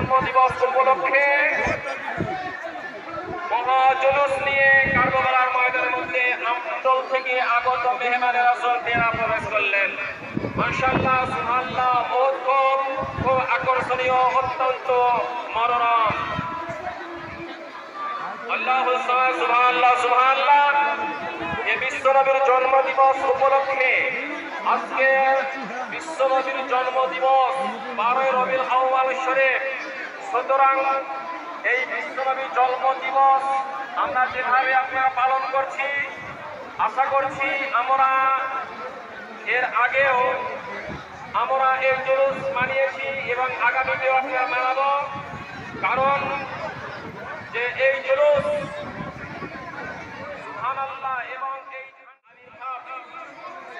জন্মদিবস উপলক্ষে মহাজুলুস নিয়ে কার্বলার ময়দানের মধ্যে আমতল থেকে আগত মেহমানের আসর দেয়া প্রবেশ করলেন। মাশাআল্লাহ, সুবহানাল্লাহ, খুব আকর্ষণীয়, অত্যন্ত মনোরম। আল্লাহু সুবহানাল্লাহ, সুবহানাল্লাহ। এই বিশ্বনবীর জন্মদিবস উপলক্ষে আজকে বিশ্বনবীর জন্মদিবস 12 রবিউল আউয়াল শরীফ। সুতরাং এই বিশ্বনবীর জন্মদিবস আমরা যেভাবে আপনারা পালন করছি, আশা করছি আমরা এর আগেও আমরা এই জুলুস মানিয়েছি এবং আগামীতেও আপনারা মানাবো। কারণ যে এই জুলুস সুবহানাল্লাহ এবং এই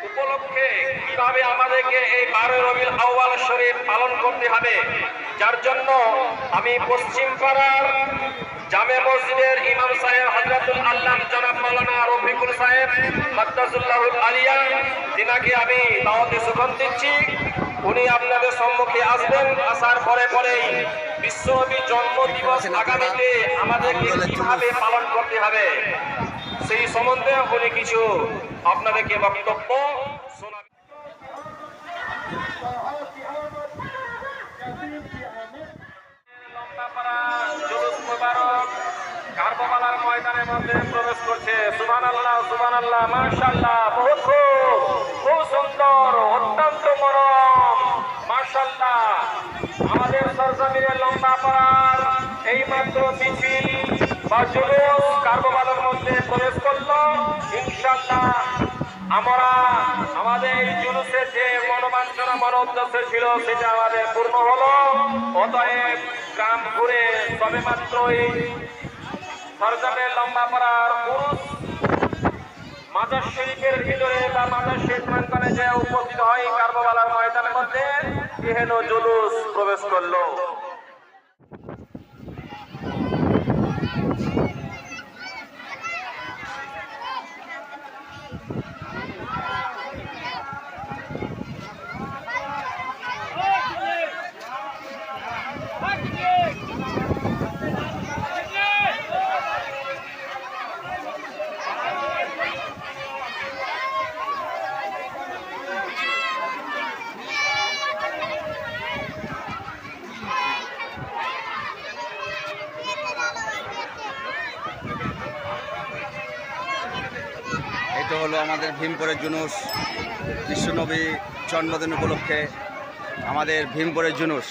উপলক্ষে কিভাবে আমাদেরকে এই 12 রবিউল আউয়াল শরীফ পালন করতে হবে, যার জন্য আমি পশ্চিম পাড়ার জামে মসজিদের ইমাম সাহেব হযরতুল আল্লাহ জনাব মাওলানা রফিকুল সাহেব মাদ্দাসুল্লাহুল আলিয়া, যিনাকে আমি দাওয়াতে সুখন দিচ্ছি, উনি আপনাদের সম্মুখে আসবেন। আসার পরে পরেই বিশ্বনবী জন্মদিবস আগামীতে আমাদেরকে কিভাবে পালন করতে হবে সেই সম্বন্ধে উনি কিছু আপনাদেরকে বক্তব্য শোনাবেন। জুলুস মুবারক কারবালার ময়দানের মধ্যে প্রবেশ করছে। সুবহানাল্লাহ, সুবহানাল্লাহ, মাশাআল্লাহ, খুব সুন্দর, অত্যন্ত মনোরম। মাশাআল্লাহ, আমাদের সরজমিনের লম্বা পাড়ার এইমাত্র মিছিল বা জুলুস কারবালার মধ্যে প্রবেশ করলো। ইনশাআল্লাহ আমরা আমাদের এই জুলুসের যে মনোবাঞ্ছনা, মন উদ্দেশ্য ছিল সেটা আমাদের পূর্ণ হলো। অতএব গ্রাম ঘুরে সবে মাত্র এই সরজমিনের লম্বা পাড়ার পুরুষ মাজার শরীফের ভিতরে বা মাজার শরীফ প্রাঙ্গণে যে উপস্থিত হয় কারবালার ময়দানের মধ্যে, এহেন জুলুস প্রবেশ করলো। এটা হলো আমাদের ভীমপুরের জুলুস। বিশ্বনবী জন্মদিন উপলক্ষে আমাদের ভীমপুরের জুলুস।